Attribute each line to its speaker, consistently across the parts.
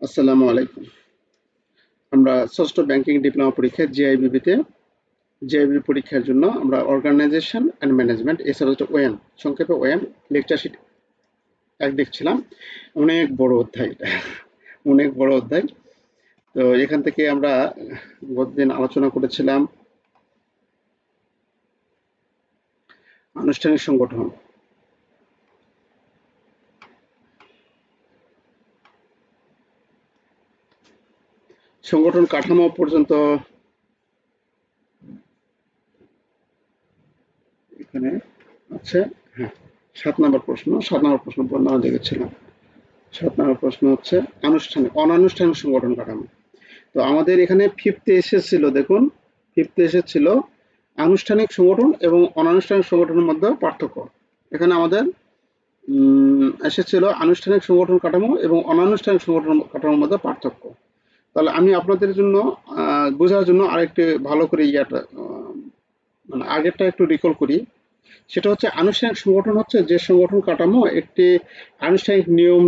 Speaker 1: আসসালামু আলাইকুম। আমরা ষষ্ঠ ব্যাংকিং ডিপ্লোমা পরীক্ষা জিআইবিতে জিআইবি পরীক্ষার জন্য আমরা অর্গানাইজেশন অ্যান্ড ম্যানেজমেন্ট এছাড়া হচ্ছে ওএম, সংক্ষেপে ওএম লেকচার শিট 1 দেখছিলাম। অনেক বড় অধ্যায় এটা, অনেক বড় অধ্যায়। তো এখান থেকে আমরা গতদিন আলোচনা করেছিলাম আনুষ্ঠানিক সংগঠন। সংগঠন কাঠামো পর্যন্ত এখানে আছে। হ্যাঁ, 7 নম্বর প্রশ্ন বর্ণনা দেখেছিলাম। 7 নম্বর প্রশ্ন হচ্ছে অনানুষ্ঠানিক সংগঠন কাঠামো। তো আমাদের এখানে ফিফথে এসেছিল, দেখুন ফিফথে এসেছিল আনুষ্ঠানিক সংগঠন এবং অনানুষ্ঠানিক সংগঠনের মধ্যে পার্থক্য। এখানে আমাদের এসেছিল আনুষ্ঠানিক সংগঠন কাঠামো এবং অনানুষ্ঠানিক সংগঠন কাঠামোর মধ্যে পার্থক্য। তাহলে আমি আপনাদের জন্য বোঝার জন্য আরেকটু ভালো করে মানে আগেরটা একটু রিকল করি। সেটা হচ্ছে আনুষ্ঠানিক সংগঠন হচ্ছে যে সংগঠন কাঠামো একটি আনুষ্ঠানিক নিয়ম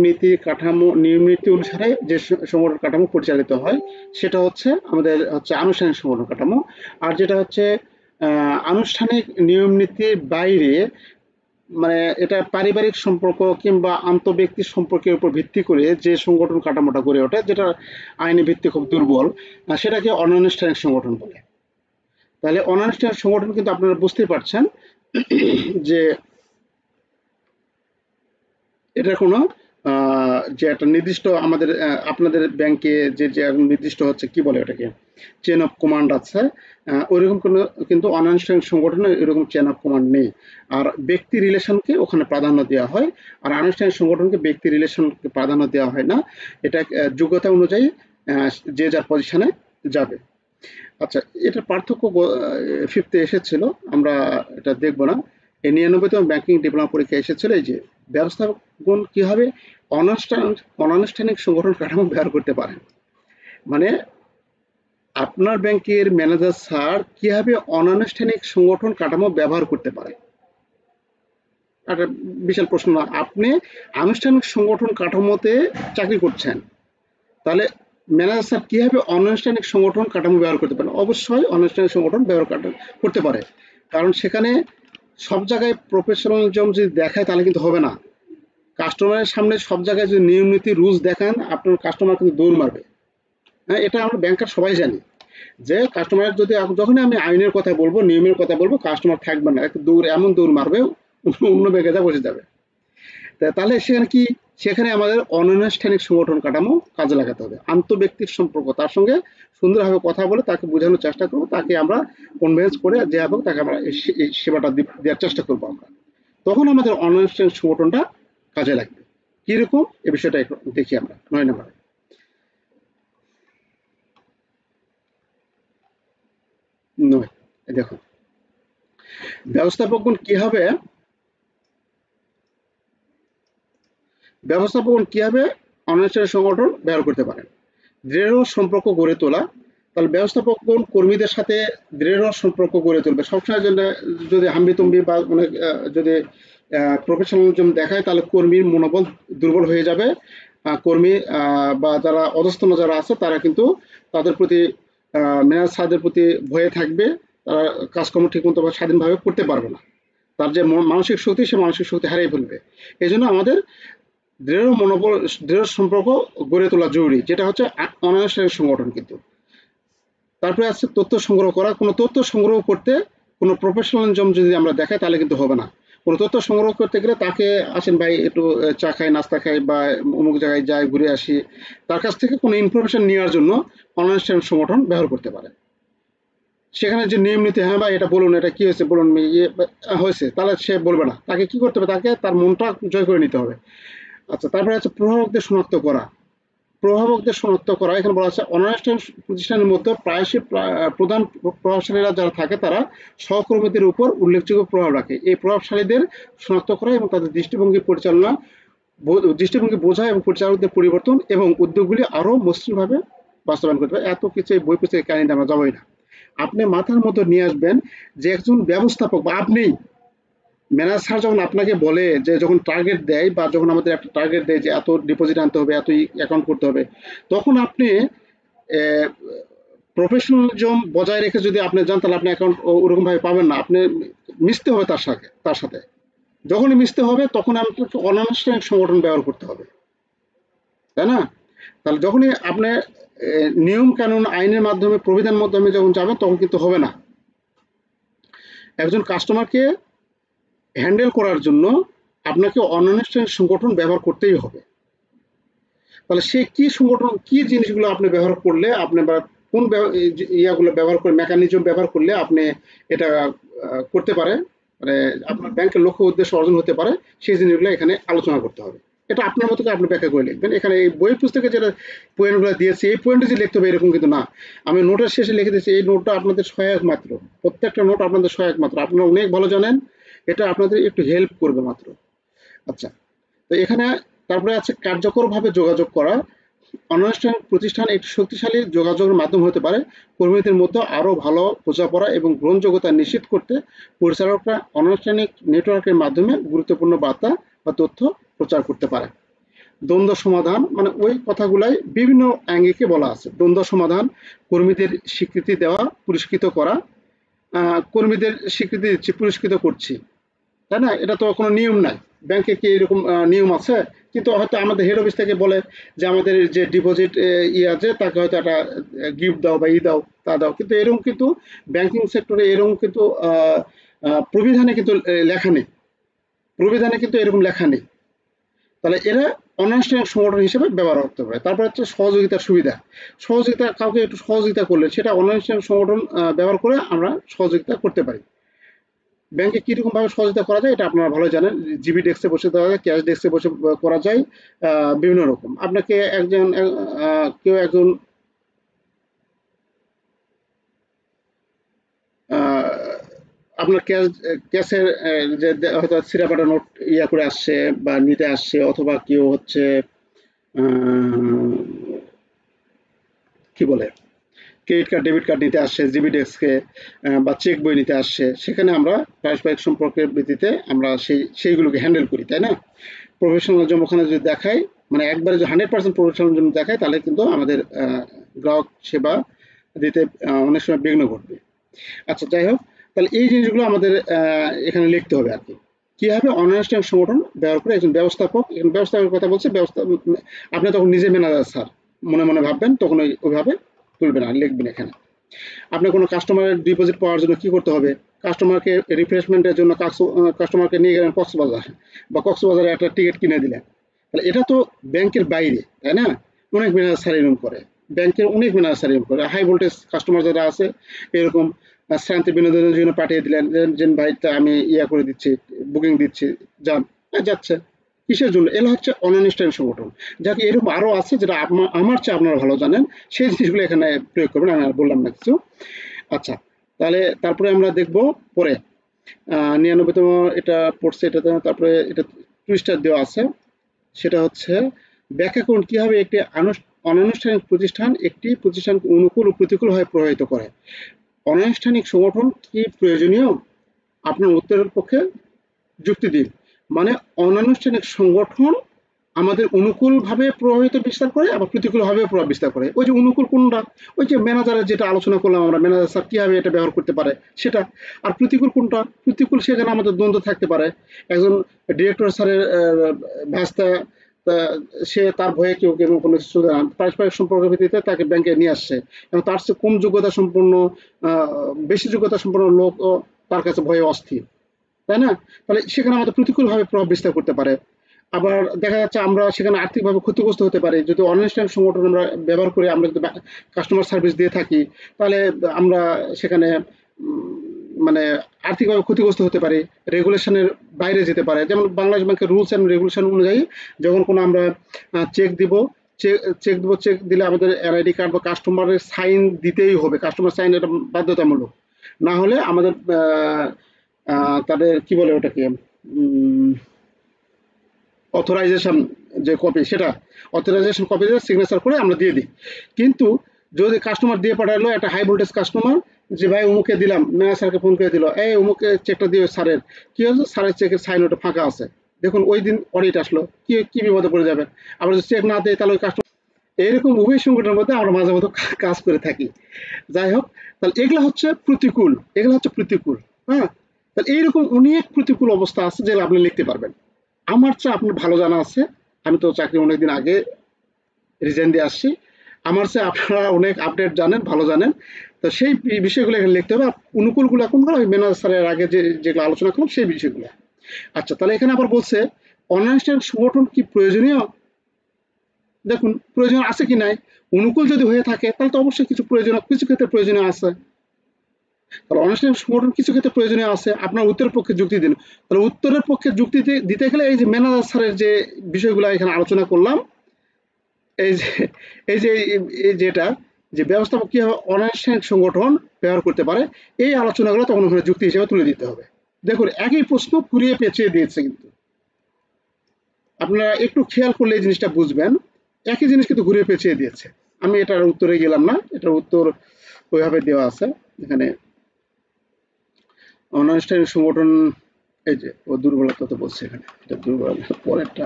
Speaker 1: নীতি অনুসারে যে সংগঠন কাঠামো পরিচালিত হয়, সেটা হচ্ছে আমাদের আনুষ্ঠানিক সংগঠন কাঠামো। আর যেটা হচ্ছে আনুষ্ঠানিক নিয়ম নীতির বাইরে, মানে এটা পারিবারিক সম্পর্ক কিংবা আন্তঃব্যক্তিক সম্পর্কের উপর ভিত্তি করে যে সংগঠন কাঠামোটা গড়ে ওঠে, যেটা আইনি ভিত্তি খুব দুর্বল, সেটাকে অনানুষ্ঠানিক সংগঠন বলে। তাহলে অনানুষ্ঠানিক সংগঠন কিন্তু আপনারা বুঝতেই পারছেন যে এটা কোনো যে একটা নির্দিষ্ট আমাদের আপনাদের ব্যাংকে যে নির্দিষ্ট হচ্ছে কি বলে ওটাকে চেন অফ কমান্ড আছে, ওইরকম কোনো কিন্তু অনানুষ্ঠানিক সংগঠনে এরকম চেন অফ কমান্ড নেই। আর ব্যক্তি রিলেশনকে ওখানে প্রাধান্য দেওয়া হয়, আর আনুষ্ঠানিক সংগঠনকে ব্যক্তি রিলেশনকে প্রাধান্য দেওয়া হয় না। এটা যোগ্যতা অনুযায়ী যে যার পজিশনে যাবে। আচ্ছা, এটার পার্থক্য ফিফথে এসেছিল, আমরা এটা দেখব না। এই 99তম ব্যাংকিং ডিপ্লোমা পরীক্ষা এসেছিল এই যে ব্যবস্থাপকগণ কিভাবে অনানুষ্ঠানিক সংগঠন কাঠামো ব্যবহার করতে পারেন। মানে আপনার ব্যাংকের ম্যানেজার স্যার কিভাবে অনানুষ্ঠানিক সংগঠন কাঠামো ব্যবহার করতে পারে। একটা বিশাল প্রশ্ন না? আপনি আনুষ্ঠানিক সংগঠন কাঠামোতে চাকরি করছেন, তাহলে ম্যানেজার স্যার কিভাবে অনানুষ্ঠানিক সংগঠন কাঠামো ব্যবহার করতে পারে? অবশ্যই অনানুষ্ঠানিক সংগঠন ব্যবহার করতে পারে, কারণ সেখানে সব জায়গায় প্রফেশনালিজম যদি দেখায় তাহলে কিন্তু হবে না। কাস্টমারের সামনে সব জায়গায় যদি নিয়ম নীতি রুলস দেখান, আপনার কাস্টমার কিন্তু দৌড় মারবে। হ্যাঁ, এটা আমরা ব্যাংকার সবাই জানি যে কাস্টমারের যদি যখনই আমি আইনের কথা বলবো, নিয়মের কথা বলবো, কাস্টমার থাকবে না, একটু দৌড় এমন দৌড় মারবে, অন্য ব্যাংকে যা বসে যাবে। তাহলে সেখানে কি, সেখানে আমাদের অনানুষ্ঠানিক সংগঠন কাঠামো কাজে লাগাতে হবে। আন্তঃব্যক্তিক সম্পর্ক, তার সঙ্গে সুন্দরভাবে কথা বলে তাকে বোঝানোর চেষ্টা করবো, তাকে আমরা কনভিন্স করে যে হোক তাকে আমরা এই সেবাটা দেওয়ার চেষ্টা করবো আমরা। তখন আমাদের অনানুষ্ঠানিক সংগঠনটা কাজে লাগবে। কিরকম এ বিষয়টা একটু দেখি আমরা 9 নম্বরে। নয়, দেখুন ব্যবস্থাপকগণ কিভাবে অনানুষ্ঠানিক সংগঠন ব্যবহার করতে পারেন। দৃঢ় সম্পর্ক গড়ে তোলা। তাহলে ব্যবস্থাপকগণ কর্মীদের সাথে দৃঢ় সম্পর্ক গড়ে তুলবে। সবসময় যদি হাম্বিতম্বি বা অনেক যদি প্রফেশনালিজম দেখায়, তাহলে কর্মীর মনোবল দুর্বল হয়ে যাবে। কর্মী বা যারা অধস্তন যারা আছে, তারা কিন্তু তাদের প্রতি ম্যানেজার স্যারদের প্রতি ভয়ে থাকবে। তারা কাজকর্ম ঠিকমতো বা স্বাধীনভাবে করতে পারবে না। তার যে মানসিক শক্তি, সে মানসিক শক্তি হারিয়ে ফেলবে। এই জন্য আমাদের দৃঢ় সম্পর্ক গড়ে তোলা জরুরি, যেটা হচ্ছে অনানুষ্ঠানিক সংগঠন। কিন্তু তারপরে আছে তথ্য সংগ্রহ করা। কোনো তথ্য সংগ্রহ করতে কোনো প্রফেশনালিজম যদি আমরা দেখাই, তাহলে কিন্তু হবে না। কোনো তথ্য সংগ্রহ করতে গেলে তাকে, আসেন ভাই একটু চা খাই, নাস্তা খাই, বা অমুক জায়গায় যাই, ঘুরে আসি, তার কাছ থেকে কোনো ইনফরমেশন নেওয়ার জন্য অনানুষ্ঠানিক সংগঠন ব্যবহার করতে পারে। সেখানে যে নিয়ম নীতি, হ্যাঁ ভাই এটা বলুন, এটা কি হয়েছে বলুন, হয়েছে, তাহলে সে বলবে না। তাকে কি করতে হবে, তাকে তার মনটা জয় করে নিতে হবে। আচ্ছা, তারপরে আছে প্রভাবকদের শনাক্ত করা। এখানে বলা আছে অনানুষ্ঠানিক প্রতিষ্ঠানের মধ্যে প্রায়শই প্রধান প্রভাবশালীরা যারা থাকে, তারা সহকর্মীদের উপর উল্লেখযোগ্য প্রভাব রাখে। এই প্রভাবশালীদের শনাক্ত করা এবং তাদের দৃষ্টিভঙ্গি বোঝা এবং পরিচালকদের পরিবর্তন এবং উদ্যোগগুলি আরো মসৃণভাবে বাস্তবায়ন করতে হবে। এত কিছু বই পুস্তকে কাহিনীতে আমরা যাবোই না। আপনি মাথার মতো নিয়ে আসবেন যে একজন ব্যবস্থাপক বা আপনি ম্যানেজার স্যার যখন আপনাকে বলে যে যখন টার্গেট দেয় বা যখন আমাদের একটা টার্গেট দেয় যে এত ডিপোজিট আনতে হবে, এত অ্যাকাউন্ট করতে হবে, তখন আপনি প্রফেশনালিজম বজায় রেখে যদি আপনি যান তাহলে আপনি অ্যাকাউন্ট ওরকম ভাবে পাবেন না। আপনি মিশতে হবে তার সাথে যখনই মিশতে হবে তখন আপনাকে অনানুষ্ঠানিক সংগঠন ব্যবহার করতে হবে, তাই না? তাহলে যখনই আপনি নিয়ম কানুন আইনের মাধ্যমে প্রবিধান মাধ্যমে যখন যাবেন তখন কিন্তু হবে না। একজন কাস্টমারকে হ্যান্ডেল করার জন্য আপনাকে অনানুষ্ঠানিক সংগঠন ব্যবহার করতেই হবে। তাহলে সে কি সংগঠন, কি জিনিসগুলো আপনি ব্যবহার করলে আপনি বা কোন ইয়াগুলো ব্যবহার করে, মেকানিজম ব্যবহার করলে আপনি এটা করতে পারে, মানে আপনার ব্যাংকের লক্ষ্য উদ্দেশ্য অর্জন হতে পারে, সেই জিনিসগুলো এখানে আলোচনা করতে হবে। এটা আপনার মতো করে আপনি ব্যাখ্যা করে লিখবেন। এখানে এই বই পুস্তকে যেটা পয়েন্টগুলো দিয়েছে এই পয়েন্টে যে লিখতে হবে এরকম কিন্তু না। আমি নোটের শেষে লিখে দিয়েছি, এই নোটটা আপনাদের সহায়ক মাত্র, প্রত্যেকটা নোট আপনাদের সহায়ক মাত্র, আপনারা অনেক ভালো জানেন, এটা আপনাদের একটু হেল্প করবে মাত্র। আচ্ছা, তো এখানে তারপরে আছে কার্যকরভাবে যোগাযোগ করা। অনানুষ্ঠানিক প্রতিষ্ঠান একটি শক্তিশালী যোগাযোগের মাধ্যম হতে পারে। কর্মীদের মধ্যে আরও ভালো বোঝাপড়া এবং গ্রহণযোগ্যতা নিশ্চিত করতে পরিচালকরা অনানুষ্ঠানিক নেটওয়ার্কের মাধ্যমে গুরুত্বপূর্ণ বার্তা বা তথ্য প্রচার করতে পারে। দ্বন্দ্ব সমাধান, মানে ওই কথাগুলাই বিভিন্ন আঙ্গিকে বলা আছে। দ্বন্দ্ব সমাধান, কর্মীদের স্বীকৃতি দেওয়া, পুরস্কৃত করা। কর্মীদের স্বীকৃতি দিচ্ছি, পুরস্কৃত করছি, তাই না? এটা তো কোনো নিয়ম নাই। ব্যাংকে কি এরকম নিয়ম আছে? কিন্তু হয়তো আমাদের হেড অফিস থেকে বলে যে আমাদের যে ডিপোজিট আছে তাকে হয়তো একটা গিফট দাও বা দাও, তা দাও, কিন্তু এরকম কিন্তু ব্যাংকিং সেক্টরে এরকম কিন্তু প্রবিধানে কিন্তু লেখা নেই, প্রবিধানে কিন্তু এরকম লেখা নেই। তাহলে এরা অনানুষ্ঠানিক সংগঠন হিসেবে ব্যবহার করতে পারে। তারপর হচ্ছে সহযোগিতার সুবিধা। সহযোগিতা, কাউকে একটু সহযোগিতা করলে সেটা অনানুষ্ঠানিক সংগঠন ব্যবহার করে আমরা সহযোগিতা করতে পারি। ব্যাংকে কিরকম ভাবে সহযোগিতা করা যায় এটা আপনারা ভালো জানেন। জিবি ডেস্কে বসে দেওয়া যায়, ক্যাশ ডেস্কে বসে করা যায়, বিভিন্ন রকম। আপনাকে একজন কেউ একজন আপনার ক্যাশের যে হয়তো সিরাপাটা নোট ইয়া করে আসছে বা নিতে আসছে, অথবা কেউ হচ্ছে কি বলে ক্রেডিট কার্ড ডেবিট কার্ড নিতে আসছে জিবি ডেস্কে, বা চেক বই নিতে আসছে, সেখানে আমরা পারস্পরিক সম্পর্কের ভিত্তিতে আমরা সেইগুলোকে হ্যান্ডেল করি, তাই না? প্রফেশনালিজম ওখানে যদি দেখায়, মানে একবারে যে 100% প্রফেশনালিজম দেখায়, তাহলে কিন্তু আমাদের গ্রাহক সেবা দিতে অনেক সময় বিঘ্ন ঘটবে। আচ্ছা, যাই হোক, তাহলে এই জিনিসগুলো আমাদের এখানে লিখতে হবে আর কি। কিভাবে অনানুষ্ঠানিক সংগঠন ব্যবহার করে একজন ব্যবস্থাপক, এখানে ব্যবস্থাপকের কথা বলছে, আপনি তখন নিজে ম্যানেজার স্যার মনে মনে ভাববেন, তখন ওইভাবে তুলবেন আর লিখবেন এখানে। আপনি কোনো কাস্টমারের ডিপোজিট পাওয়ার জন্য কি করতে হবে? কাস্টমারকে রিফ্রেশমেন্টের জন্য কাস্টমারকে নিয়ে গেলেন কক্সবাজার, বা কক্সবাজারে একটা টিকিট কিনে দিলেন, তাহলে এটা তো ব্যাংকের বাইরে, তাই না? অনেক ম্যানেজার স্যার এরকম করে, ব্যাংকের অনেক ম্যানেজার স্যার এরকম করে। হাই ভোল্টেজ কাস্টমার যারা আছে এরকম শ্রান্তি বিনোদনের জন্য পাঠিয়ে দিলেন যে ভাই তা আমি ইয়া করে দিচ্ছি, বুকিং দিচ্ছি, যান, যাচ্ছে। কিসের জন্য? এগুলো হচ্ছে অনানুষ্ঠানিক সংগঠন। যাকে এরকম আরো আছে যেটা আমার চেয়ে আপনারা ভালো জানেন, সেই জিনিসগুলো এখানে প্রয়োগ করবেন, আমি আর বললাম না কিছু। আচ্ছা, তাহলে তারপরে আমরা দেখব পরে 99তম এটা পড়ছে, এটাতে তারপরে এটা টুইস্টার দেওয়া আছে। সেটা হচ্ছে ব্যাখ্যা করুন কিভাবে একটি অনানুষ্ঠানিক প্রতিষ্ঠান একটি প্রতিষ্ঠানকে অনুকূল ও প্রতিকূলভাবে প্রভাবিত করে। অনানুষ্ঠানিক সংগঠন কি প্রয়োজনীয়? আপনার উত্তরের পক্ষে যুক্তি দিন। মানে অনানুষ্ঠানিক সংগঠন আমাদের অনুকূলভাবে প্রভাবিত বিস্তার করে, আবার প্রতিকূলভাবে প্রভাব বিস্তার করে। ওই যে অনুকূল কোনটা? ওই যে ম্যানেজারের যেটা আলোচনা করলাম আমরা, ম্যানেজার স্যার কিভাবে এটা ব্যবহার করতে পারে সেটা। আর প্রতিকূল কোনটা? প্রতিকূল সেখানে আমাদের দ্বন্দ্ব থাকতে পারে। একজন ডিরেক্টর স্যারের ভাস্তা, সে তার ভয়ে কেউ কেউ কোনো কিছু পারস্পরিক সম্পর্কের ভিত্তিতে তাকে ব্যাংকে নিয়ে আসছে, এবং তার চেয়ে কম যোগ্যতা সম্পন্ন বেশি যোগ্যতা সম্পন্ন লোক তার কাছে ভয়ে অস্থির, তাই না? তাহলে সেখানে আমাদের প্রতিকূলভাবে প্রভাব বিস্তার করতে পারে। আবার দেখা যাচ্ছে আমরা সেখানে আর্থিকভাবে ক্ষতিগ্রস্ত হতে পারি যদি অনানুষ্ঠানিক সংগঠন আমরা ব্যবহার করে আমরা যদি কাস্টমার সার্ভিস দিয়ে থাকি, তাহলে আমরা সেখানে মানে আর্থিকভাবে ক্ষতিগ্রস্ত হতে পারি, রেগুলেশনের বাইরে যেতে পারে। যেমন বাংলাদেশ ব্যাংকের রুলস অ্যান্ড রেগুলেশন অনুযায়ী যখন কোনো আমরা চেক দিব, চেক দিলে আমাদের এনআইডি কার্ড বা কাস্টমারের সাইন দিতেই হবে। কাস্টমার সাইন এটা বাধ্যতামূলক, না হলে আমাদের তাদের কি বলে ওটাকে অথরাইজেশন যে কপি, সেটা অথরাইজেশন কপি সিগনেচার করে আমরা দিয়ে দিই। কিন্তু যদি কাস্টমার দিয়ে পাঠালো একটা হাই ভোল্টেজ কাস্টমার, যে ভাই অমুকে দিলাম, ম্যানেজার স্যারকে ফোন করে দিল, এই অমুকে চেকটা দিও স্যারের, কি হচ্ছে স্যারের চেকের সাইন ওটা ফাঁকা আছে, দেখুন ওই দিন অডিট আসলো, কি কি বিপদে পড়ে যাবেন। আবার যদি চেক না দেয় তাহলে ওই কাস্টমার, এইরকম উভয় সংগঠনের মধ্যে আমরা মাঝে মধ্যে কাজ করে থাকি। যাই হোক, তাহলে এগুলো হচ্ছে প্রতিকূল, এগুলো হচ্ছে প্রতিকূল। হ্যাঁ, তাহলে এইরকম অনেক প্রতিকূল অবস্থা আছে যেগুলো আপনি লিখতে পারবেন। আমার চেয়ে আপনার ভালো জানা আছে, আমি তো চাকরি অনেকদিন আগে রিজাইন দিয়ে আসছি, আমার চেয়ে আপনারা অনেক আপডেট জানেন, ভালো জানেন। তো সেই বিষয়গুলো এখানে লিখতে হবে। আর অনুকূলগুলো কোনগুলো, ওই ম্যানেজার স্যারের আগে যে যেগুলো আলোচনা করলাম সেই বিষয়গুলো। আচ্ছা, তাহলে এখানে আবার বলছে অনানুষ্ঠানিক সংগঠন কি প্রয়োজনীয়। দেখুন প্রয়োজন আছে কি নাই, অনুকূল যদি হয়ে থাকে তাহলে তো অবশ্যই কিছু প্রয়োজন, কিছু ক্ষেত্রে প্রয়োজনীয় আছে। তাহলে অনানুষ্ঠানিক সংগঠন কিছু ক্ষেত্রে প্রয়োজনীয় আছে, আপনার উত্তরের পক্ষে যুক্তি দিন। তাহলে উত্তরের পক্ষে যুক্তি দিতে গেলে এই যে ম্যানেজার স্যারের যে বিষয়গুলো এখানে আলোচনা করলাম, এই যে এই যে এই যেটা যে ব্যবস্থাপক কিভাবে অনানুষ্ঠানিক সংগঠন ব্যবহার করতে পারে, এই আলোচনাগুলো তখন ওখানে যুক্তি হিসেবে তুলে দিতে হবে। দেখুন একই প্রশ্ন ঘুরিয়ে পেঁচিয়ে দিয়েছে, কিন্তু আপনারা একটু খেয়াল করলে এই জিনিসটা বুঝবেন, একই জিনিস কিন্তু ঘুরিয়ে পেঁচিয়ে দিয়েছে। আমি এটার উত্তরে গেলাম না, এটার উত্তর ওইভাবে দেওয়া আছে এখানে। অনানুষ্ঠানিক সংগঠন, এই যে ও দুর্বলতা তো বলছে এখানে, এটা দুর্বলতা পরেরটা।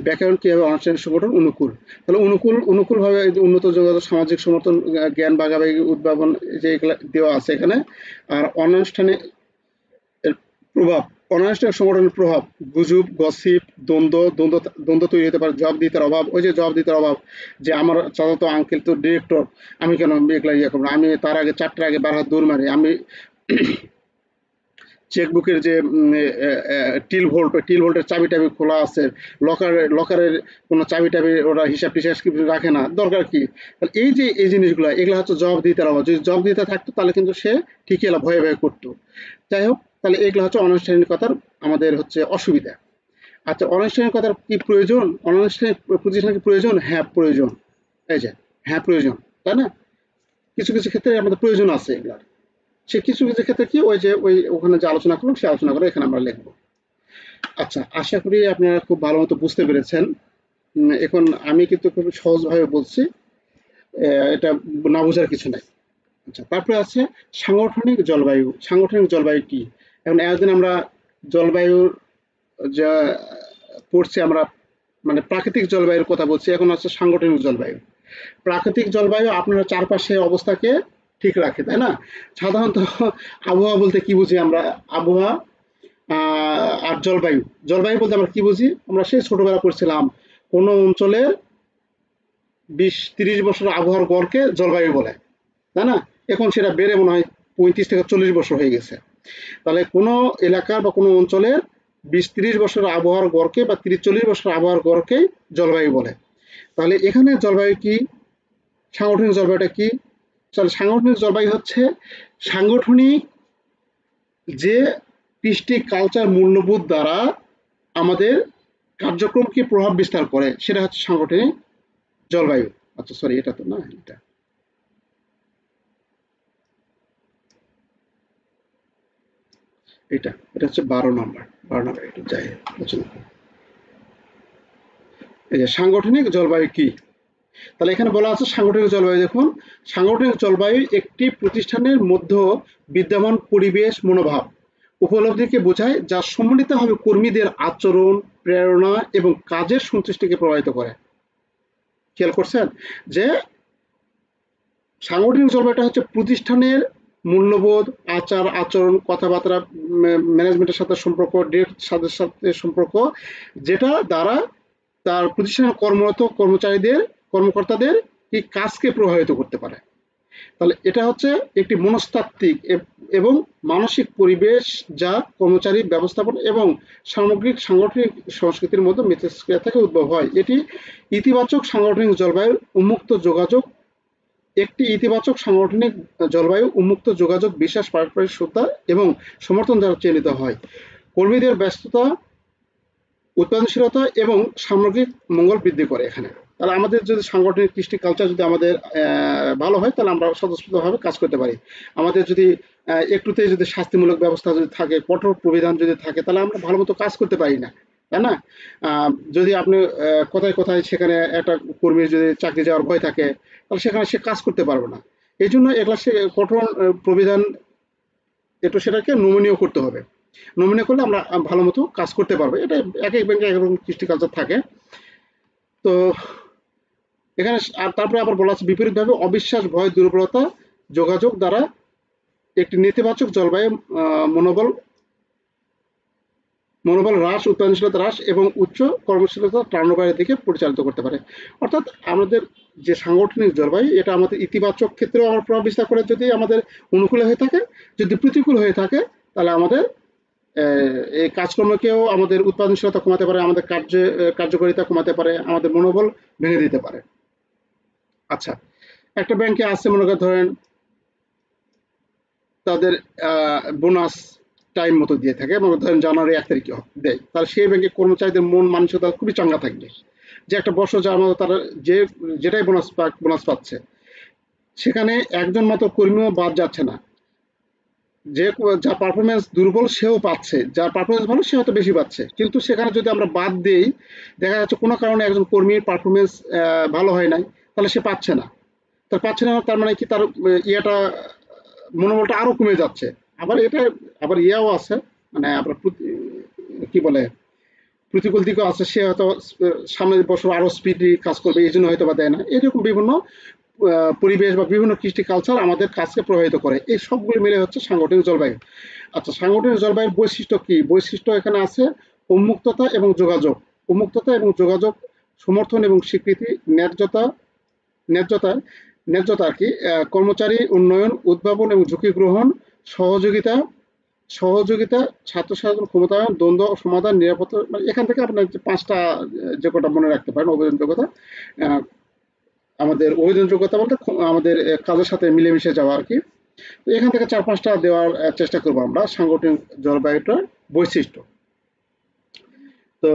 Speaker 1: ব্যাকরণ কি হবে অনানুষ্ঠানিক সংগঠন অনুকূল, তাহলে অনুকূল ভাবে উন্নত যোগাযোগ, সামাজিক সমর্থন, জ্ঞান ভাগাভাগি, উদ্ভাবন, যে এগুলা দেওয়া আছে এখানে। আর অনানুষ্ঠানিক এর প্রভাব, অনানুষ্ঠানিক সংগঠনের প্রভাব, গুজব, গসিপ, দ্বন্দ্ব তৈরি হতে পারে, জবাবদিহিতার অভাব। ওই যে জবাবদিহিতার অভাব, যে আমার চাচাতো আঙ্কেল তো ডিরেক্টর, আমি কেন এগুলা ইয়ে করবো, আমি তার আগে 4টার আগে 12 হাত দৌড় মারি, আমি চেকবুকের যে টিল ভোল্টের চাবি টাবি খোলা আছে, লকারের কোনো চাবি টাবি ওরা হিসাব টিসাব রাখে না, দরকার কি। তাহলে এই যে এই জিনিসগুলো, এগুলো হচ্ছে জবাবদিহিতার অভাব। যদি জবাবদিহিতা থাকতো তাহলে কিন্তু সে ঠিকই এলা ভয়ে ভয়ে করতো। যাই হোক, তাহলে এগুলো হচ্ছে অনানুষ্ঠানিকতার আমাদের হচ্ছে অসুবিধা। আচ্ছা, অনানুষ্ঠানিকতার কি প্রয়োজন, অনানুষ্ঠানিক প্রতিষ্ঠান কি প্রয়োজন, হ্যাঁ প্রয়োজন। এই যে হ্যাঁ প্রয়োজন, তাই না, কিছু কিছু ক্ষেত্রে আমাদের প্রয়োজন আছে এগুলার। সে কিছু কিছু ক্ষেত্রে কি, ওই যে ওই ওখানে যে আলোচনা করলাম সেই আলোচনা করে এখানে আমরা লিখবো। আচ্ছা, আশা করি আপনারা খুব ভালো মতো বুঝতে পেরেছেন। এখন আমি কিন্তু খুব সহজভাবে বলছি, এটা না বোঝার কিছু নাই। আচ্ছা, তারপরে আছে সাংগঠনিক জলবায়ু। সাংগঠনিক জলবায়ু কি, এখন একদিন আমরা জলবায়ুর যা পড়ছি আমরা, মানে প্রাকৃতিক জলবায়ুর কথা বলছি, এখন আছে সাংগঠনিক জলবায়ু। প্রাকৃতিক জলবায়ু আপনার চারপাশে অবস্থাকে ঠিক রাখে, তাই না। সাধারণত আবহাওয়া বলতে কি বুঝি আমরা, আবহাওয়া আর জলবায়ু, জলবায়ু বলতে আমরা কি বুঝি, আমরা সেই ছোটবেলা পড়ছিলাম কোন অঞ্চলের 20-30 বছর আবহাওয়ার গড়কে জলবায়ু বলে, তাই না। এখন সেটা বেড়ে মনে হয় 35 থেকে 40 বছর হয়ে গেছে। তাহলে কোনো এলাকার বা কোনো অঞ্চলের 20-30 বছর আবহাওয়ার গড়কে বা 30-40 বছর আবহাওয়ার গড়কে জলবায়ু বলে। তাহলে এখানে জলবায়ু কি, সাংগঠনিক জলবায়ুটা কি। তাহলে সাংগঠনিক জলবায়ু হচ্ছে সাংগঠনিক যে কৃষ্টি কালচার মূল্যবোধ দ্বারা আমাদের কার্যক্রমকে প্রভাব বিস্তার করে, সেটা হচ্ছে সাংগঠনিক জলবায়ু। আচ্ছা সরি, এটা তো না, এটা হচ্ছে 12 নম্বর। 12 নম্বর একটু যাই আলোচনা। এই যে সাংগঠনিক জলবায়ু কি, তাহলে এখানে বলা আছে সাংগঠনিক জলবায়ু। দেখুন, সাংগঠনিক জলবায়ু একটি প্রতিষ্ঠানের মধ্যে বিদ্যমান পরিবেশ, মনোভাব, উপলব্ধিকে বোঝায়, যা সম্মিলিতভাবে কর্মীদের আচরণ, প্রেরণা এবং কাজের সন্তুষ্টিকে প্রভাবিত করে। খেয়াল করছেন যে সাংগঠনিক জলবায়ুটা হচ্ছে প্রতিষ্ঠানের মূল্যবোধ, আচার আচরণ, কথাবার্তা, ম্যানেজমেন্টের সাথে সম্পর্ক, ডিরেক্ট সাথে সম্পর্ক, যেটা দ্বারা তার প্রতিষ্ঠানের কর্মরত কর্মকর্তাদের এই কাজকে প্রভাবিত করতে পারে। তাহলে এটা হচ্ছে একটি মনস্তাত্ত্বিক এবং মানসিক পরিবেশ, যা কর্মচারী, ব্যবস্থাপন এবং সামগ্রিক সাংগঠনিক সংস্কৃতির মধ্যে মিথস্ক্রিয়া থেকে উদ্ভব হয়। এটি ইতিবাচক সাংগঠনিক জলবায়ুর উন্মুক্ত যোগাযোগ, একটি ইতিবাচক সাংগঠনিক জলবায়ু উন্মুক্ত যোগাযোগ, বিশ্বাস, পারস্পরিক শ্রদ্ধা এবং সমর্থন দ্বারা চিহ্নিত হয়। কর্মীদের ব্যস্ততা, উৎপাদনশীলতা এবং সামগ্রিক মঙ্গল বৃদ্ধি করে এখানে। তাহলে আমাদের যদি সাংগঠনিক কৃষ্টি কালচার যদি আমাদের ভালো হয়, তাহলে আমরা স্বতঃস্ফূর্তভাবে কাজ করতে পারি। আমাদের যদি একটুতেই যদি শাস্তিমূলক ব্যবস্থা যদি থাকে, কঠোর প্রবিধান যদি থাকে, তাহলে আমরা ভালো মতো কাজ করতে পারি না, তাই না। যদি আপনি কোথায় কোথায় সেখানে একটা কর্মীর যদি চাকরি যাওয়ার ভয় থাকে, তাহলে সেখানে সে কাজ করতে পারবে না। এই জন্য এগুলা সে কঠোর প্রবিধান একটু সেটাকে নমনীয় করতে হবে। নমনীয় করলে আমরা ভালো মতো কাজ করতে পারবো। এটা এক এক ব্যাংকে এক রকম কৃষ্টি কালচার থাকে। তো এখানে আর তারপরে আবার বলা আছে বিপরীতভাবে অবিশ্বাস, ভয়, দুর্বলতা যোগাযোগ দ্বারা একটি নেতিবাচক জলবায়ু মনোবল মনোবল হ্রাস, উৎপাদনশীলতা হ্রাস এবং উচ্চ কর্মশীলতা টার্নওভারের দিকে পরিচালিত করতে পারে। অর্থাৎ আমাদের যে সাংগঠনিক জলবায়ু এটা আমাদের ইতিবাচক ক্ষেত্রেও আমার প্রভাব বিস্তার করে যদি আমাদের অনুকূলে হয়ে থাকে, যদি প্রতিকূল হয়ে থাকে তাহলে আমাদের এই কাজকর্মকেও আমাদের উৎপাদনশীলতা কমাতে পারে, আমাদের কার্যকারিতা কমাতে পারে, আমাদের মনোবল ভেঙে দিতে পারে। আচ্ছা, একটা ব্যাংকে আছে মনে করে ধরেন তাদের বোনাস টাইম মতো দিয়ে থাকে এবং ধরেন জানুয়ারি 1 তারিখে দেয়, তাহলে সেই ব্যাংকের কর্মচারীদের মন মানসিকতা খুবই চাঙ্গা থাকবে যে একটা বছর যার মতো তারা যেটাই বোনাস পাচ্ছে, সেখানে একজন মাত্র কর্মীও বাদ যাচ্ছে না। যার পারফরমেন্স দুর্বল সেও পাচ্ছে, যার পারফরমেন্স ভালো সে হয়তো বেশি পাচ্ছে, কিন্তু সেখানে যদি আমরা বাদ দিই, দেখা যাচ্ছে কোনো কারণে একজন কর্মীর পারফরমেন্স ভালো হয় নাই, তাহলে সে পাচ্ছে না। পাচ্ছে না তার মানে কি তার ইয়েটা মনোবলটা আরো কমে যাচ্ছে। আবার এটা আবার ইয়াও আছে, মানে আপনার কি বলে প্রতিকূল দিকও আছে, সে হয়তো সামনের বছর আরো স্পিডি কাজ করবে এই জন্য হয়তো বা দেয় না। এরকম বিভিন্ন পরিবেশ বা বিভিন্ন কৃষ্টি কালচার আমাদের কাজকে প্রভাবিত করে। এই সবগুলো মিলে হচ্ছে সাংগঠনিক জলবায়ু। আচ্ছা, সাংগঠনিক জলবায়ুর বৈশিষ্ট্য কি? বৈশিষ্ট্য এখানে আছে উন্মুক্ততা এবং যোগাযোগ। উন্মুক্ততা এবং যোগাযোগ, সমর্থন এবং স্বীকৃতি, ন্যায্যতা ন্যায্যতা ন্যায্যতা আর কি, কর্মচারী উন্নয়ন, উদ্ভাবন এবং ঝুঁকি গ্রহণ, সহযোগিতা সহযোগিতা, ছাত্র সাধারণ ক্ষমতায়ন, দ্বন্দ্ব সমাধান, নিরাপত্তা। মানে এখান থেকে আপনার পাঁচটা যে কটা মনে রাখতে পারেন অভিযান যোগ্যতা। আমাদের অভিযান যোগ্যতা বলতে আমাদের কাজের সাথে মিলেমিশে যাওয়া আর কি। তো এখান থেকে 4-5টা দেওয়ার চেষ্টা করবো আমরা সাংগঠনিক জলবায়ুটার বৈশিষ্ট্য। তো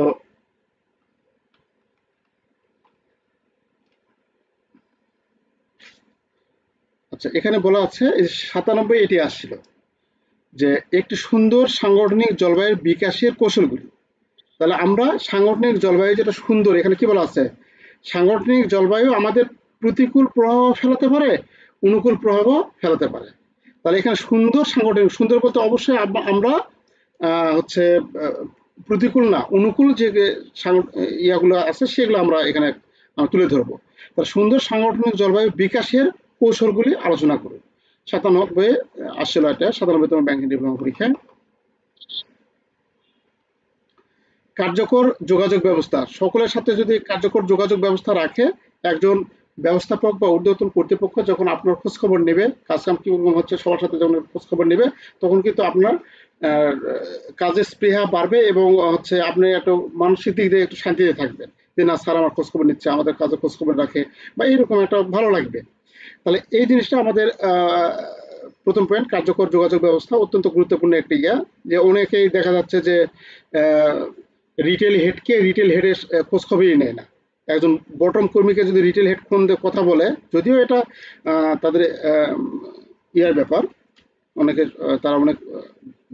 Speaker 1: আচ্ছা, এখানে বলা আছে 97 এটি আসছিল যে একটি সুন্দর সাংগঠনিক জলবায়ুর বিকাশের কৌশলগুলি। তাহলে আমরা সাংগঠনিক জলবায়ু যেটা সুন্দর, এখানে কি বলা আছে? সাংগঠনিক জলবায়ু আমাদের প্রতিকূল প্রভাব ফেলাতে পারে, অনুকূল প্রভাবও ফেলাতে পারে। তাহলে এখানে সুন্দর সাংগঠনিক, সুন্দর বলতে অবশ্যই আমরা হচ্ছে প্রতিকূল না, অনুকূল যে ইয়াগুলো আছে সেগুলো আমরা এখানে তুলে ধরবো। তাহলে সুন্দর সাংগঠনিক জলবায়ু বিকাশের কৌশলগুলি আলোচনা করুন। 97 আসছিল এটা 97তম ব্যাংকিং ডিপ্লোমা পরীক্ষায়। কার্যকর যোগাযোগ ব্যবস্থা, সকলের সাথে যদি কার্যকর যোগাযোগ ব্যবস্থা রাখে, একজন ব্যবস্থাপক বা ঊর্ধ্বতন কর্তৃপক্ষ যখন আপনার খোঁজ খবর নেবে, কাজকাম কিরকম হচ্ছে সবার সাথে যখন খোঁজ খবর নেবে, তখন কিন্তু আপনার কাজের স্পৃহা বাড়বে এবং হচ্ছে আপনি একটু মানসিক দিক দিয়ে একটু শান্তিতে থাকবেন যে না স্যার আমার খোঁজ খবর নিচ্ছে, আমাদের কাজের খোঁজ খবর রাখে, বা এইরকম একটা ভালো লাগবে। তাহলে এই জিনিসটা আমাদের প্রথম পয়েন্ট, কার্যকর যোগাযোগ ব্যবস্থা অত্যন্ত গুরুত্বপূর্ণ একটি ইয়া। যে অনেকেই দেখা যাচ্ছে যে রিটেল হেডকে রিটেল হেডের খোঁজ খবরই নেয় না। একজন বটম কর্মীকে যদি রিটেল হেড ফোন দিয়ে কথা বলে, যদিও এটা তাদের ইয়ার ব্যাপার, অনেকে তারা অনেক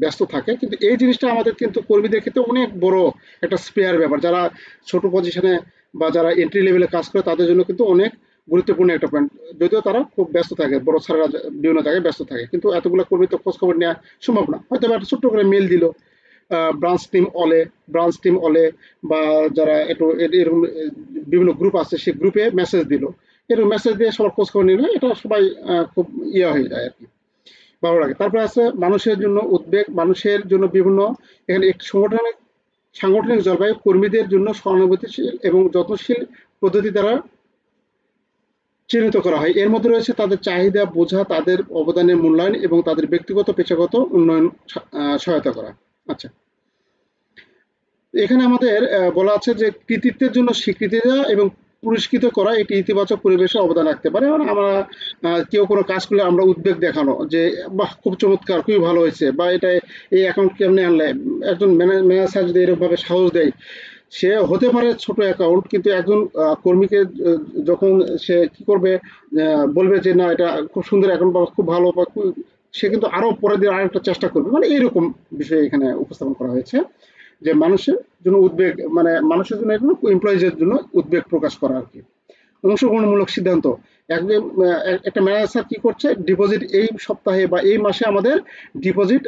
Speaker 1: ব্যস্ত থাকে, কিন্তু এই জিনিসটা আমাদের কিন্তু কর্মীদের ক্ষেত্রে অনেক বড় একটা স্পেয়ার ব্যাপার। যারা ছোট পজিশনে বা যারা এন্ট্রি লেভেলে কাজ করে তাদের জন্য কিন্তু অনেক গুরুত্বপূর্ণ একটা পয়েন্ট। যদিও তারা খুব ব্যস্ত থাকে, বড় স্যারেরা বিভিন্ন জায়গায় ব্যস্ত থাকে, কিন্তু এতগুলো কর্মী তো খোঁজ খবর নেওয়া সম্ভব না। হয়তো একটা ছোট্ট করে মেল দিল ব্রাঞ্চ টিম অলে বা যারা একটু এরকম বিভিন্ন গ্রুপ আছে সেই গ্রুপে মেসেজ দিল, এরকম মেসেজ দিয়ে সবার খোঁজ খবর নিলে এটা সবাই খুব ইয়ে হয়ে যায় আর কি, ভালো লাগে। তারপরে আছে মানুষের জন্য উদ্বেগ, মানুষের জন্য বিভিন্ন, এখানে একটি সাংগঠনিক জলবায়ু কর্মীদের জন্য সহানুভূতিশীল এবং যত্নশীল পদ্ধতি দ্বারা চিহ্নিত করা হয়। এর মধ্যে রয়েছে তাদের চাহিদা বোঝা, তাদের অবদানের মূল্যায়ন এবং তাদের ব্যক্তিগত পেশাগত উন্নয়ন সহায়তা করা। আচ্ছা, এখানে আমাদের বলা আছে যে কৃতিত্বের জন্য স্বীকৃতি দেওয়া এবং পুরস্কৃত করা একটি ইতিবাচক পরিবেশে অবদান রাখতে পারে। মানে আমরা কেউ কোনো কাজ করলে আমরা উদ্বেগ দেখানো যে বাহ খুব চমৎকার, খুবই ভালো হয়েছে, বা এটা এই অ্যাকাউন্ট কেমনে আনলে, একজন ম্যানেজার যদি এরকমভাবে সাহস দেয়, সে হতে পারে ছোট অ্যাকাউন্ট, কিন্তু একজন কর্মীকে যখন সে কি করবে, বলবে যে না এটা খুব সুন্দর অ্যাকাউন্ট বা খুব ভালো, বা সে কিন্তু আরো পরের দিন আরেকটা চেষ্টা করবে। মানে এইরকম বিষয় এখানে উপস্থাপন করা হয়েছে যে মানুষের জন্য উদ্বেগ, মানে মানুষের জন্য এমপ্লয়িজের জন্য উদ্বেগ প্রকাশ করা আর কি। অংশগ্রহণমূলক সিদ্ধান্ত, একজন একটা ম্যানেজার স্যার কি করছে, ডিপোজিট এই সপ্তাহে বা এই মাসে আমাদের ডিপোজিট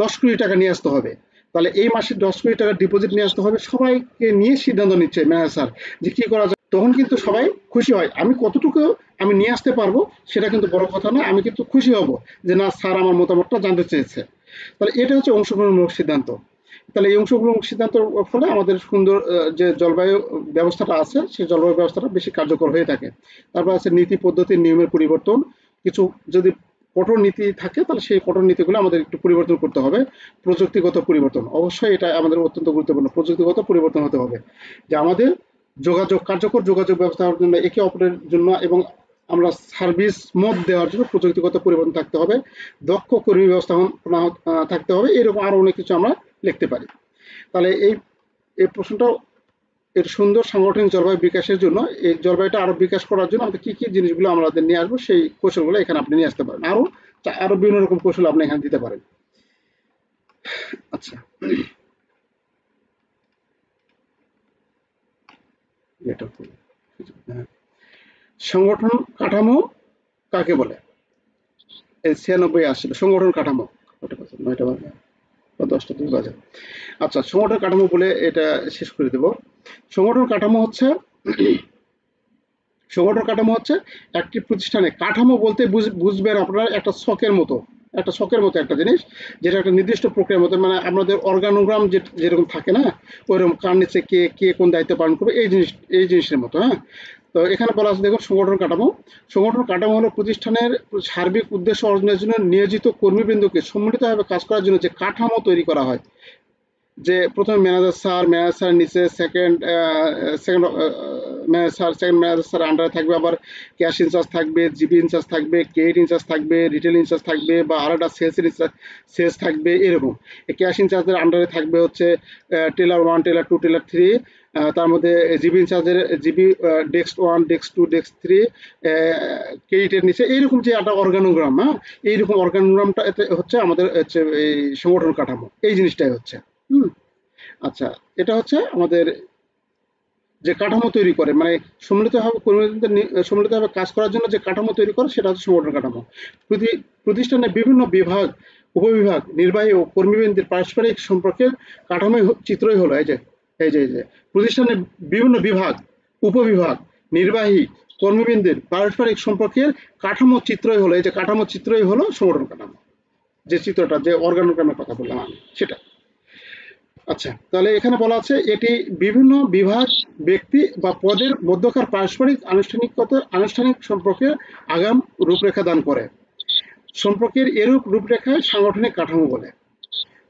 Speaker 1: 10 কোটি টাকা নিয়ে আসতে হবে। তাহলে এই মাসে 10 কোটি টাকা ডিপোজিট নিয়ে আসতে হবে, সবাইকে নিয়ে সিদ্ধান্ত নিচ্ছে ম্যানেজার স্যার যে কি করা যায়। তখন কিন্তু সবাই খুশি হয়, আমি কতটুকু আমি নিয়ে আসতে পারবো সেটা কিন্তু বড় কথা না, আমি কিন্তু খুশি হব যে না স্যার আমার মতামতটা জানতে চেয়েছে। তাহলে এটা হচ্ছে অংশগ্রহণমূলক সিদ্ধান্ত। তাহলে এই অংশগ্রহণমূলক সিদ্ধান্তের ফলে আমাদের সুন্দর যে জলবায়ু ব্যবস্থাটা আছে সেই জলবায়ু ব্যবস্থাটা বেশি কার্যকর হয়ে থাকে। তারপর আছে নীতি পদ্ধতির নিয়মের পরিবর্তন। কিছু যদি কঠোর নীতি থাকে তাহলে সেই কঠোর নীতিগুলো আমাদের একটু পরিবর্তন করতে হবে। প্রযুক্তিগত পরিবর্তন, অবশ্যই এটা আমাদের অত্যন্ত গুরুত্বপূর্ণ, প্রযুক্তিগত পরিবর্তন হতে হবে যে আমাদের যোগাযোগ, কার্যকর যোগাযোগ ব্যবস্থার জন্য একে অপরের জন্য এবং আমরা সার্ভিস মোড দেওয়ার জন্য প্রযুক্তিগত পরিবর্তন থাকতে হবে। দক্ষ কর্মী ব্যবস্থাপনা থাকতে হবে, এরকম আরো অনেক কিছু আমরা লিখতে পারি। তাহলে এই এই প্রশ্নটাও এর সুন্দর সাংগঠনিক জলবায়ু বিকাশের জন্য, এই জলবায়ুটা আরো বিকাশ করার জন্য আমাদের কি কি জিনিসগুলো আমাদের নিয়ে আসবো সেই কৌশলগুলো এখানে আপনি নিয়ে আসতে পারেন। আরো আরো বিভিন্ন রকম কৌশল আপনি এখানে দিতে পারেন। আচ্ছা, এটা হ্যাঁ। সংগঠন কাঠামো কাকে বলে? এই 96 আসছিল সংগঠন কাঠামো। কটা বাজে? 9টা বাজে বা 10টা 2 বাজে। আচ্ছা, সংগঠন কাঠামো বলে এটা শেষ করে দেব। সংগঠন কাঠামো হচ্ছে সংগঠন কাঠামো হচ্ছে একটি প্রতিষ্ঠানে, কাঠামো বলতে বুঝবেন আপনারা একটা শখের মতো, একটা শখের মতো একটা জিনিস, যেটা একটা নির্দিষ্ট প্রক্রিয়ার মতো, মানে আমাদের অর্গানোগ্রাম যেরকম থাকে না, ওইরকম কার নিচে কে কে কোন দায়িত্ব পালন করবে এই জিনিসের মতো। হ্যাঁ, তো এখানে বলা আছে দেখুন সংগঠন কাঠামো। সংগঠন কাঠামো হলো প্রতিষ্ঠানের সার্বিক উদ্দেশ্য অর্জনের জন্য নিয়োজিত কর্মীবৃন্দকে সম্মিলিতভাবে কাজ করার জন্য যে কাঠামো তৈরি করা হয়। যে প্রথমে ম্যানেজার স্যার নিচে সেকেন্ড সেকেন্ড ম্যানেজার স্যার আন্ডারে থাকবে, আবার ক্যাশ ইনচার্জ থাকবে, জিবি ইনচার্জ থাকবে, ক্রেডিট ইনচার্জ থাকবে, রিটেল ইনচার্জ থাকবে, বা আলাদা সেলস থাকবে এরকম। ক্যাশ ইনচার্জের আন্ডারে থাকবে হচ্ছে টেলার 1, টেলার 2, টেলার 3। তার মধ্যে জিবি ইনচার্জের জিবি ডেস্ক 1, ডেস্ক 2, ডেস্ক 3, ক্রেডিটের নিচে এইরকম যে একটা অর্গানোগ্রাম। হ্যাঁ, এইরকম অর্গানোগ্রামটা হচ্ছে আমাদের হচ্ছে এই সংগঠন কাঠামো, এই জিনিসটাই হচ্ছে। হুম, আচ্ছা, এটা হচ্ছে আমাদের যে কাঠামো তৈরি করে, মানে সম্মিলিতভাবে কর্মীদের সম্মিলিতভাবে কাজ করার জন্য যে কাঠামো তৈরি করে সেটা হচ্ছে সংগঠন কাঠামো। প্রতিষ্ঠানের বিভিন্ন বিভাগ, উপবিভাগ, নির্বাহী ও কর্মীবৃন্দের পারস্পরিক সম্পর্কের কাঠামো চিত্রই হলো এই যে প্রতিষ্ঠানের বিভিন্ন বিভাগ, উপবিভাগ, নির্বাহী, কর্মীবৃন্দের পারস্পরিক সম্পর্কের কাঠামো চিত্রই হলো, এই যে কাঠামো চিত্রই হলো সংগঠন কাঠামো, যে চিত্রটা, যে অর্গানোগ্রামের কথা বললাম আমি সেটা। আচ্ছা, তাহলে এখানে বলা আছে এটি বিভিন্ন বিভাগ, ব্যক্তি বা পদের মধ্যকার পারস্পরিক আনুষ্ঠানিক সম্পর্কের আগাম রূপরেখা দান করে। সম্পর্কের এরূপ রূপরেখায় সাংগঠনিক কাঠামো বলে।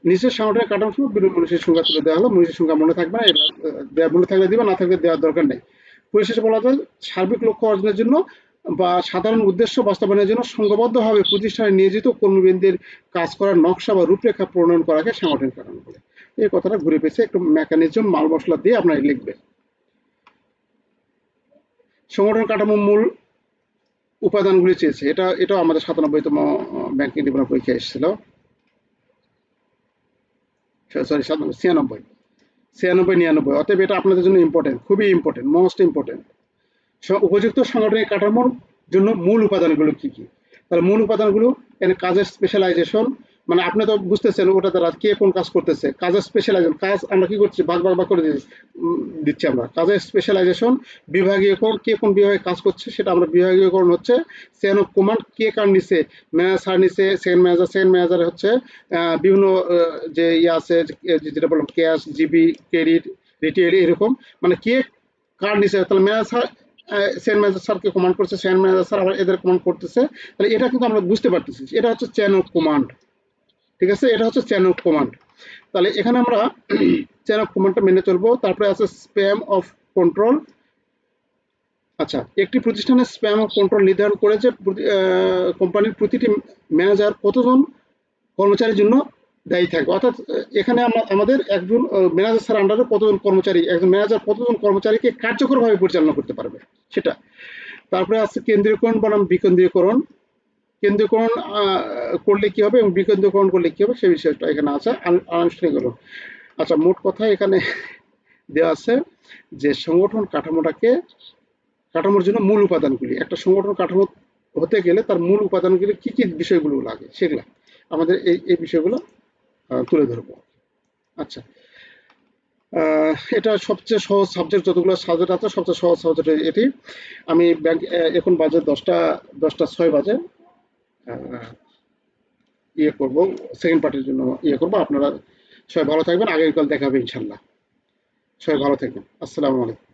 Speaker 1: নিচের সাংগঠনিক কাঠামো মনীষীর সংজ্ঞা তুলে দেওয়া হলো। মনীষীর সংজ্ঞা মনে থাকবে না, এটা মনে থাকলে দিবে, না থাকলে দেওয়ার দরকার নেই। পরিশেষে বলা যায় সার্বিক লক্ষ্য অর্জনের জন্য বা সাধারণ উদ্দেশ্য বাস্তবায়নের জন্য সংঘবদ্ধভাবে প্রতিষ্ঠানে নিয়োজিত কর্মীবৃন্দের কাজ করার নকশা বা রূপরেখা প্রণয়ন করাকে সাংগঠনিক কাঠামো বলে। এই কথাটা ঘুরে পেয়েছে একটু মেকানিজম, মাল মশলা দিয়ে আপনারা লিখবেন। সংগঠন কাঠামো মূল উপাদানগুলি চেয়েছে, এটাও আমাদের 97তম ব্যাংকিং ডিপ্লোমা পরীক্ষা এসেছিল। সরি, 96, 99। অতএব এটা আপনাদের জন্য ইম্পর্টেন্ট, খুবই ইম্পর্টেন্ট, মোস্ট ইম্পর্টেন্ট। উপযুক্ত সাংগঠনিক কাঠামোর জন্য মূল উপাদানগুলো কি কি? তাহলে মূল উপাদানগুলো এখানে কাজের স্পেশালাইজেশন, মানে আপনি তো বুঝতেছেন ওটা দ্বারা কে কোন কাজ করতেছে, কাজের স্পেশালাইজেশন, কাজ আমরা কি করছি ভাগ করে দিচ্ছি আমরা। কাজের স্পেশালাইজেশন, বিভাগীয়করণ, কে কোন বিভাগে কাজ করছে সেটা আমরা বিভাগীয়করণ হচ্ছে চেইন অফ কমান্ড, কে কার নিচে, ম্যানেজার নিচে সেকেন্ড ম্যানেজার হচ্ছে বিভিন্ন যে ইয়ে আছে যেটা বললাম ক্যাশ, জিবি, ক্রেডিট, রিটেল এরকম, মানে কে কার নিচে। তাহলে ম্যানেজার সেন ম্যানেজার স্যারকে কমান্ড করছে, সেন ম্যানেজার স্যার আবার এদের কমান্ড করতেছে। তাহলে এটা কিন্তু আমরা বুঝতে পারতেছি, এটা হচ্ছে চেন অফ কমান্ড। ঠিক আছে, এটা হচ্ছে চেন অফ কমান্ড। তাহলে এখানে আমরা চেন অফ কমান্ডটা মেনে চলবো। তারপরে আছে স্প্যাম অফ কন্ট্রোল। আচ্ছা, একটি প্রতিষ্ঠানের স্প্যাম অফ কন্ট্রোল নির্ধারণ করে যে কোম্পানির প্রতিটি ম্যানেজার কতজন কর্মচারীর জন্য দায়ী থাকবে, অর্থাৎ এখানে আমাদের একজন ম্যানেজার স্যার আন্ডারে কতজন কর্মচারী, একজন ম্যানেজার কতজন কর্মচারীকে কার্যকরভাবে পরিচালনা করতে পারবে সেটা। তারপরে আছে কেন্দ্রীয়করণ বনাম বিকেন্দ্রীয়করণ। কেন্দ্রীয়করণ করলে কি হবে এবং বিকেন্দ্রীয়করণ করলে কি হবে সেই বিষয়টা এখানে আছে, আনুষ্ঠানিকরণ। আচ্ছা, মোট কথা এখানে দেওয়া আছে যে সংগঠন কাঠামোটাকে কাঠামোর জন্য মূল উপাদানগুলি, একটা সংগঠন কাঠামো হতে গেলে তার মূল উপাদানগুলি কি কি বিষয়গুলো লাগে সেগুলা আমাদের এই বিষয়গুলো তুলে ধরবো। আচ্ছা, এটা সবচেয়ে সহজ সাবজেক্ট, যতগুলো সাবজেক্ট আছে সবচেয়ে সহজ সাবজেক্ট এটি। আমি ব্যাংক এখন বাজে 10টা 6 বাজে, ইয়ে করবো, সেকেন্ড পার্টির জন্য ইয়ে করবো। আপনারা সবাই ভালো থাকবেন, আগামীকাল দেখা হবে ইনশাল্লাহ। সবাই ভালো থাকবেন, আসসালামু আলাইকুম।